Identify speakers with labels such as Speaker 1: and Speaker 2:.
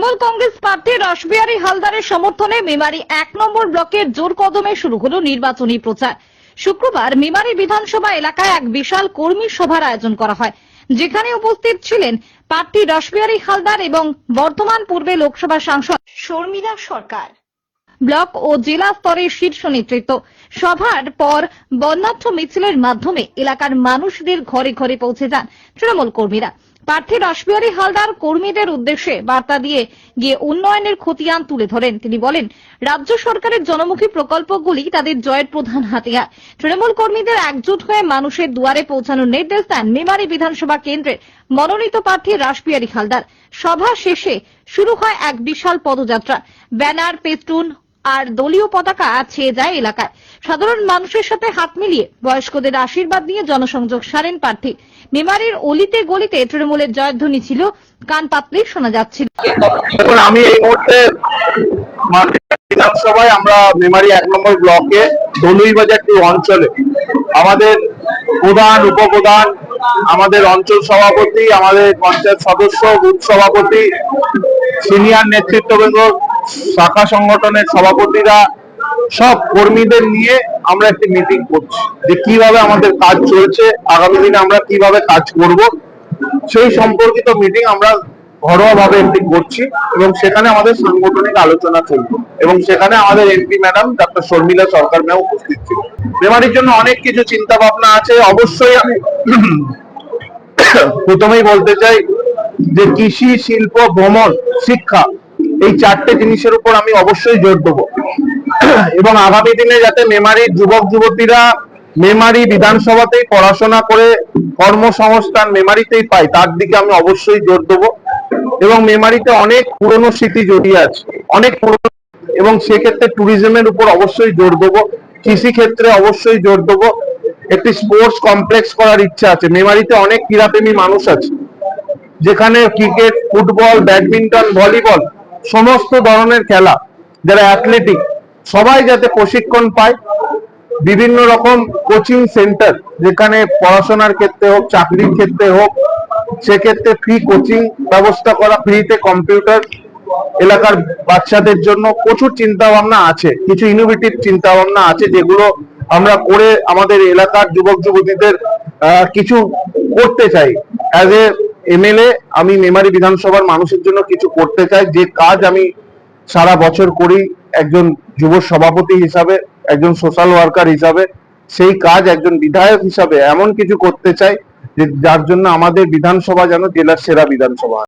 Speaker 1: তৃণমূল কংগ্রেস প্রার্থী রাসবিহারী হালদারের সমর্থনে মেমারি ১ নম্বর ব্লকের জোর কদমে শুরু হলো নির্বাচনী প্রচার। শুক্রবার মেমারি বিধানসভা এলাকায় এক বিশাল কর্মী সভার আয়োজন করা হয়, যেখানে উপস্থিত ছিলেন প্রার্থী রাসবিহারী হালদার এবং বর্ধমান পূর্বে লোকসভা সাংসদ শর্মিলা সরকার। ব্লক ও জেলা স্তরের শীর্ষ নেতৃত্ব। সভার পর বর্ণাঢ্য মিছিলের মাধ্যমে এলাকার মানুষদের ঘরে ঘরে পৌঁছে যান তৃণমূল কর্মীরা। প্রার্থী রাসবিহারী হালদার কর্মীদের উদ্দেশ্যে বার্তা দিয়ে গিয়ে উন্নয়নের খতিয়ান তুলে ধরেন। তিনি বলেন, রাজ্য সরকারের জনমুখী প্রকল্পগুলি তাদের জয়ের প্রধান হাতিয়ার। তৃণমূল কর্মীদের একজোট হয়ে মানুষের দুয়ারে পৌঁছানোর নির্দেশ দেন মেমারি বিধানসভা কেন্দ্রের মনোনীত প্রার্থী রাসবিহারী হালদার। সভা শেষে শুরু হয় এক বিশাল পদযাত্রা। ব্যানার, পেস্টুন আর দলীয় পতাকা ছেয়ে যায় এলাকায়। সাধারণ মানুষের সাথে হাত মিলিয়ে বয়স্কদের আশীর্বাদ নিয়ে জনসংযোগ সারেন প্রার্থী। মেমারির অলিতে গলিতে তৃণমূলের জয়ধ্বনি ছিল, কান পাতলেই শোনা যাচ্ছিল।
Speaker 2: এখন আমি এই মুহূর্তে বিধানসভায় আমরা মেমারি ১ নম্বর ব্লকে দলুইবাজার অঞ্চলে আমাদের প্রধান, উপপ্রধান, আমাদের অঞ্চল সভাপতি, আমাদের পঞ্চায়েত সদস্য, বুথ সভাপতি, সিনিয়র নেতৃত্ববৃন্দ, শাখা সংগঠনের সভাপতিরা, সব কর্মীদের নিয়ে আমরা একটি মিটিং করছি যে কিভাবে আমাদের কাজ চলছে, আগামী দিনে আমরা কিভাবে কাজ করব সেই সম্পর্কিত মিটিং আমরা ঘরোয়া ভাবে একটি করছি এবং সেখানে আমাদের সাংগঠনিক আলোচনা চলবে এবং সেখানে আমাদের এমপি ম্যাডাম ডক্টর শর্মিলা সরকার ম্যাম উপস্থিত ছিল। মেমারির জন্য অনেক কিছু চিন্তা ভাবনা আছে। অবশ্যই আমি প্রথমেই বলতে চাই যে কৃষি, শিল্প, ভ্রমণ, শিক্ষা, এই ৪টে জিনিসের উপর আমি অবশ্যই জোর দেবো এবং আগামী দিনে যাতে মেমারির যুবক যুবতীরা মেমারি বিধানসভাতেই পড়াশোনা করে কর্মসংস্থান মেমারিতেই পায়, তার দিকে আমি অবশ্যই জোর দেবো। এবং মেমারিতে অনেক পুরনো স্মৃতি জড়িয়ে আছে, অনেক পুরনো, এবং সেক্ষেত্রে ট্যুরিজমের উপর অবশ্যই জোর দেবো। কৃষি ক্ষেত্রে অবশ্যই জোর দেবো। একটি স্পোর্টস কমপ্লেক্স করার ইচ্ছা আছে। মেমারিতে অনেক ক্রীড়াপ্রেমী মানুষ আছে, যেখানে ক্রিকেট, ফুটবল, ব্যাডমিন্টন, ভলিবল, সমস্ত ধরনের খেলা, যারা অ্যাথলেটিক, সবাই যাতে প্রশিক্ষণ পায়। বিভিন্ন রকম কোচিং সেন্টার, যেখানে পড়াশোনার ক্ষেত্রে হোক, চাকরির ক্ষেত্রে হোক, সেক্ষেত্রে ফ্রি কোচিং ব্যবস্থা করা, ফ্রিতে কম্পিউটার এলাকার বাচ্চাদের জন্য প্রচুর চিন্তা ভাবনা আছে। কিছু ইনোভেটিভ চিন্তা ভাবনা আছে যেগুলো আমরা করে আমাদের এলাকার যুবক যুবতীদের কিছু করতে চাই। অ্যাজ এ এমএলএ আমি মেমারি বিধানসভার মানুষের জন্য কিছু করতে চাই, যে কাজ আমি সারা বছর করি একজন যুব সভাপতি হিসাবে, একজন সোশ্যাল ওয়ার্কার হিসাবে, সেই কাজ একজন বিধায়ক হিসাবে এমন কিছু করতে চাই যে যার জন্য আমাদের বিধানসভা যেন জেলার সেরা বিধানসভা।